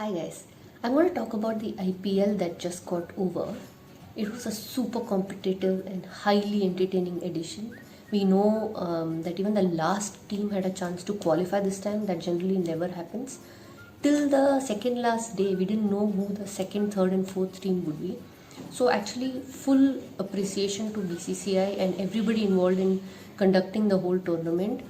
Hi guys, I'm going to talk about the IPL that just got over. It was a super competitive and highly entertaining edition. We know that even the last team had a chance to qualify this time, that generally never happens. Till the second last day, we didn't know who the second, third, and fourth team would be. So, actually, full appreciation to BCCI and everybody involved in conducting the whole tournament.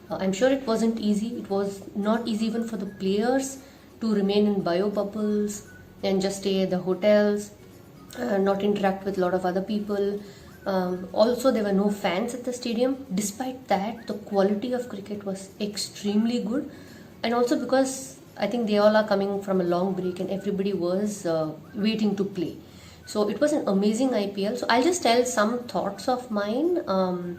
I'm sure it wasn't easy. It was not easy even for the players to remain in bio bubbles and just stay at the hotels, not interact with a lot of other people. Also, there were no fans at the stadium. Despite that, the quality of cricket was extremely good, and also because I think they all are coming from a long break and everybody was waiting to play. So it was an amazing IPL. So I'll just tell some thoughts of mine on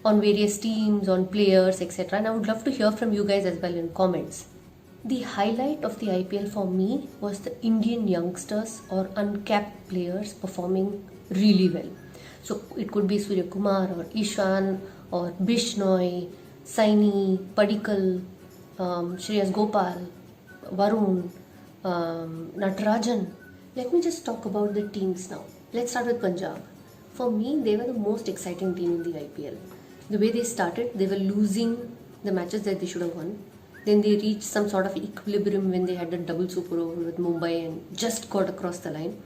various teams, on players, etc. And I would love to hear from you guys as well in comments. The highlight of the IPL for me was the Indian youngsters or uncapped players performing really well. So it could be Surya Kumar or Ishan or Bishnoi, Saini, Padikal, Shreyas Gopal, Varun, Natarajan. Let me just talk about the teams now. Let's start with Punjab. For me, they were the most exciting team in the IPL. The way they started, they were losing the matches that they should have won. Then they reached some sort of equilibrium when they had a double super over with Mumbai and just got across the line.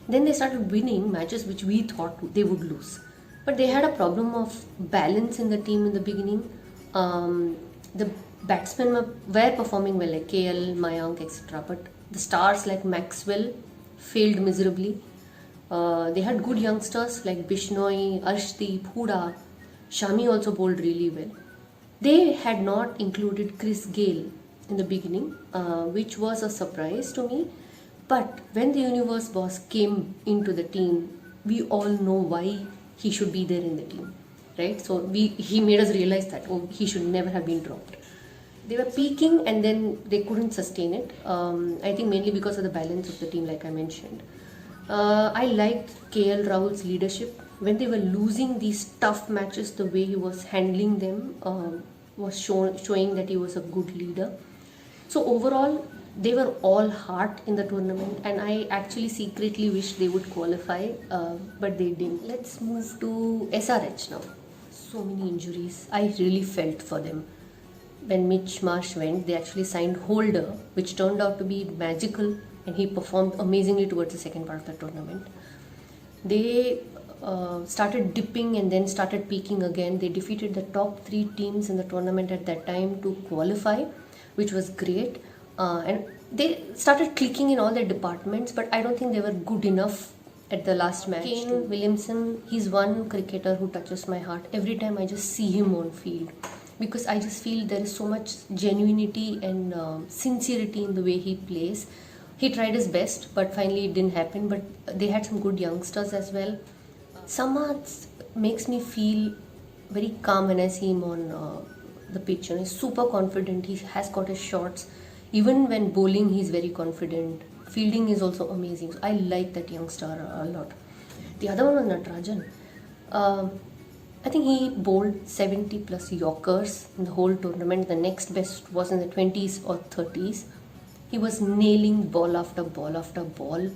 Then they started winning matches which we thought they would lose. But they had a problem of balance in the team in the beginning. The batsmen were performing well, like KL, Mayank, etc. But the stars like Maxwell failed miserably. They had good youngsters like Bishnoi, Arshdeep, Huda. Shami also bowled really well. They had not included Chris Gale in the beginning, which was a surprise to me. But when the Universe Boss came into the team, we all know why he should be there in the team, right? So he made us realize that he should never have been dropped. They were peaking and then they couldn't sustain it. I think mainly because of the balance of the team, like I mentioned. I liked KL Rahul's leadership. When they were losing these tough matches, the way he was handling them was showing that he was a good leader. So overall, they were all heart in the tournament, and I actually secretly wish they would qualify, but they didn't. Let's move to SRH now. So many injuries. I really felt for them. When Mitch Marsh went, they actually signed Holder, which turned out to be magical, and he performed amazingly towards the second part of the tournament. They started dipping and then started peaking again. They defeated the top three teams in the tournament at that time to qualify, which was great. And they started clicking in all their departments, but I don't think they were good enough at the last match. Kane Williamson, he's one cricketer who touches my heart every time I just see him on field, because I just feel there is so much genuinity and sincerity in the way he plays. He tried his best, but finally it didn't happen. But they had some good youngsters as well. Samad makes me feel very calm when I see him on the pitch. And he's super confident. He has got his shots. Even when bowling, he's very confident. Fielding is also amazing. So I like that youngster a lot. The other one was Natarajan. I think he bowled 70 plus Yorkers in the whole tournament. The next best was in the 20s or 30s. He was nailing ball after ball after ball,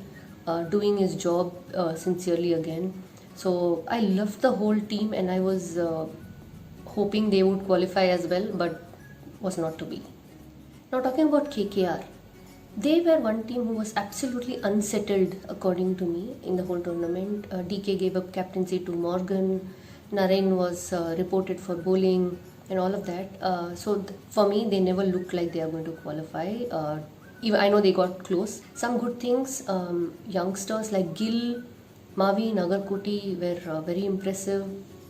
doing his job sincerely again. So I loved the whole team, and I was hoping they would qualify as well, but was not to be. Now talking about KKR, they were one team who was absolutely unsettled according to me in the whole tournament. DK gave up captaincy to Morgan. Narain was reported for bowling and all of that. So for me, they never looked like they are going to qualify. Even I know they got close. Some good things. Youngsters like Gill, Mavi, Nagarkoti were very impressive.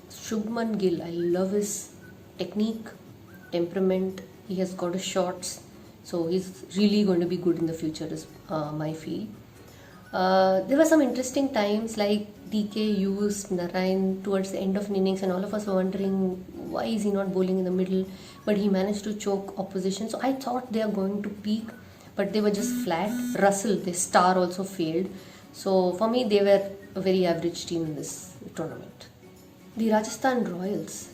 Shubman Gill, I love his technique, temperament. He has got his shots. So he's really going to be good in the future is my feel. There were some interesting times like DK used Narain towards the end of an innings, and all of us were wondering why is he not bowling in the middle, but he managed to choke opposition. So I thought they are going to peak, but they were just flat. Russell, the star, also failed. So for me, they were a very average team in this tournament. The Rajasthan Royals,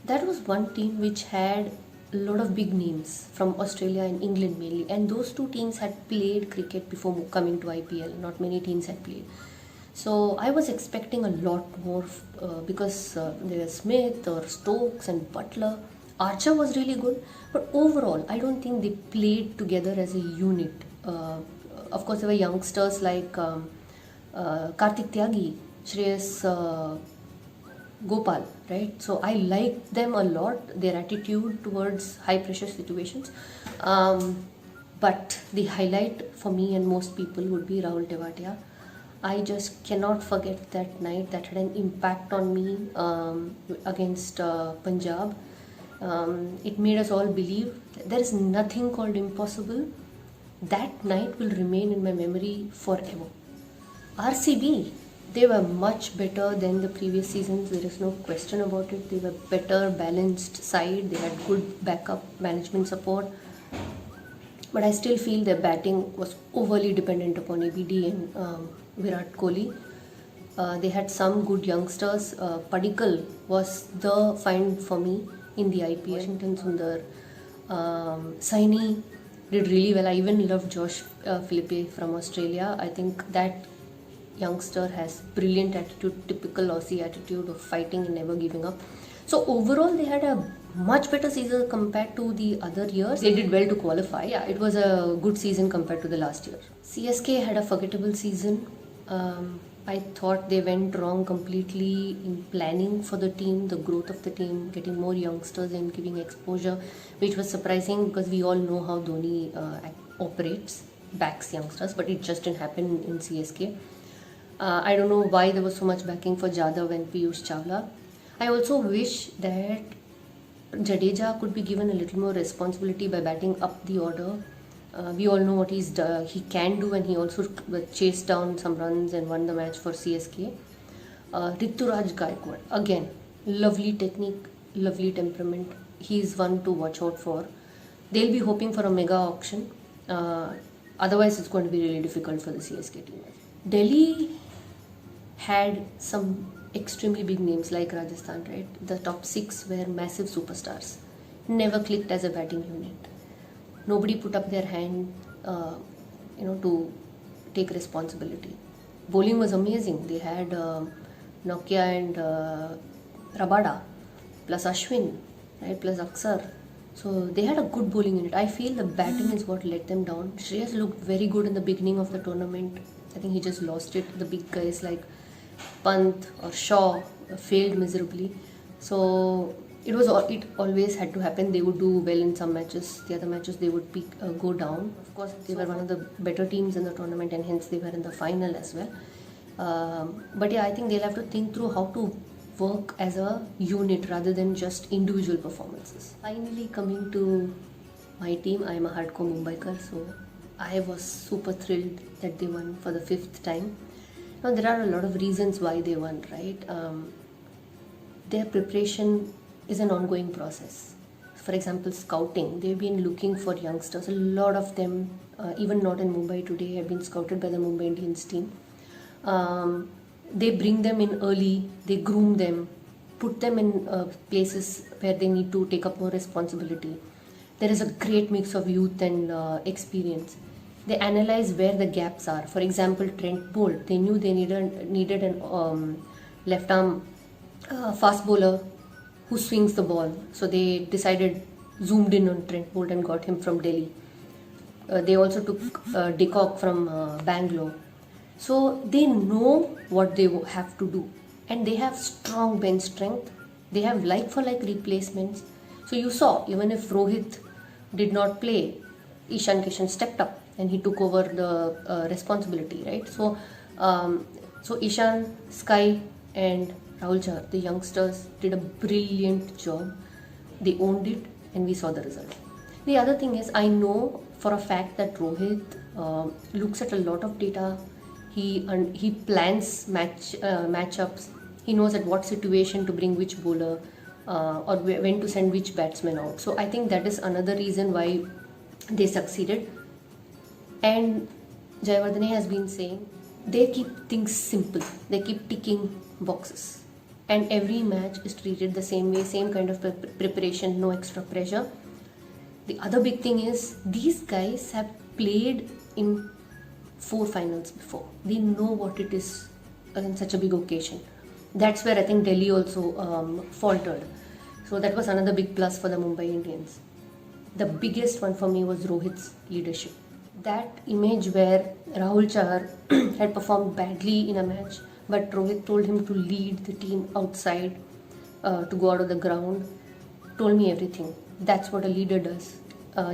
that was one team which had a lot of big names from Australia and England mainly, and those two teams had played cricket before coming to IPL. Not many teams had played. So I was expecting a lot more because there were Smith or Stokes and Butler. Archer was really good, but overall, I don't think they played together as a unit. Of course, there were youngsters like Kartik Tyagi, Shreyas Gopal, right? So I liked them a lot, their attitude towards high pressure situations. But the highlight for me and most people would be Rahul Tewatia. I just cannot forget that night. That had an impact on me against Punjab. It made us all believe that there is nothing called impossible. That night will remain in my memory forever. RCB, they were much better than the previous seasons. There is no question about it. They were better balanced side. They had good backup management support. But I still feel their batting was overly dependent upon ABD and Virat Kohli. They had some good youngsters. Padikkal was the find for me in the IPL. Washington Sundar, Saini did really well. I even love Josh Philippe from Australia. I think that youngster has brilliant attitude, typical Aussie attitude of fighting and never giving up. So overall, they had a much better season compared to the other years. They did well to qualify. Yeah, it was a good season compared to the last year. CSK had a forgettable season. I thought they went wrong completely in planning for the team, the growth of the team, getting more youngsters and giving exposure, which was surprising because we all know how Dhoni operates, backs youngsters, but it just didn't happen in CSK. I don't know why there was so much backing for Jadhav and Piyush Chawla. I also wish that Jadeja could be given a little more responsibility by batting up the order. We all know what he can do, and he also chased down some runs and won the match for CSK. Rituraj Gaikwad, again, lovely technique, lovely temperament. He's one to watch out for. They'll be hoping for a mega auction. Otherwise, it's going to be really difficult for the CSK team. Delhi had some extremely big names like Rajasthan, right? The top 6 were massive superstars. Never clicked as a batting unit. Nobody put up their hand, to take responsibility. Bowling was amazing. They had Nokia and Rabada, plus Ashwin, right? Plus Aksar. So they had a good bowling unit. I feel the batting is what let them down. Shreyas looked very good in the beginning of the tournament. I think he just lost it. The big guys like Pant or Shaw failed miserably. So it always had to happen. They would do well in some matches. The other matches they would go down. Of course, they were one of the better teams in the tournament, and hence they were in the final as well. But yeah, I think they'll have to think through how to work as a unit rather than just individual performances. Finally, coming to my team, I am a hardcore Mumbaikar, so I was super thrilled that they won for the 5th time. Now, there are a lot of reasons why they won, right? Their preparation is an ongoing process. For example, scouting. They've been looking for youngsters. A lot of them, even not in Mumbai today, have been scouted by the Mumbai Indians team. They bring them in early, they groom them, put them in places where they need to take up more responsibility. There is a great mix of youth and experience. They analyze where the gaps are. For example, Trent Bolt, they knew they needed an left arm fast bowler who swings the ball. So they zoomed in on Trent Bolt and got him from Delhi. They also took De Kock from Bangalore. So they know what they have to do, and they have strong bench strength. They have like-for-like replacements. So you saw, even if Rohit did not play, Ishan Kishan stepped up and he took over the responsibility, right? So, Ishan, Sky, and Rahul Chahar, the youngsters, did a brilliant job. They owned it, and we saw the result. The other thing is, I know for a fact that Rohit looks at a lot of data. He plans matchups. He knows at what situation to bring which bowler or when to send which batsman out. So I think that is another reason why they succeeded. And Jayawardene has been saying they keep things simple. They keep ticking boxes. And every match is treated the same way, same kind of preparation, no extra pressure. The other big thing is these guys have played in 4 finals before. They know what it is in such a big occasion. That's where I think Delhi also faltered. So that was another big plus for the Mumbai Indians. The biggest one for me was Rohit's leadership. That image where Rahul Chahar had performed badly in a match, but Rohit told him to lead the team outside, to go out of the ground, told me everything. That's what a leader does.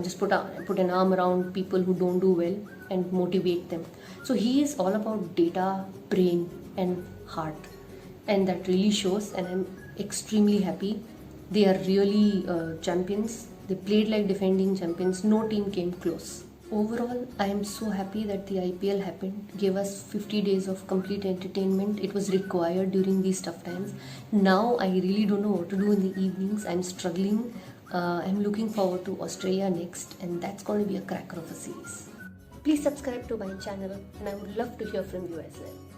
Just put an arm around people who don't do well and motivate them. So he is all about data, brain, and heart, and that really shows. And I'm extremely happy. They are really champions. They played like defending champions. No team came close. Overall, I am so happy that the IPL happened, gave us 50 days of complete entertainment. It was required during these tough times. Now I really don't know what to do in the evenings. I'm struggling. I'm looking forward to Australia next, and that's going to be a cracker of a series. Please subscribe to my channel, and I would love to hear from you as well.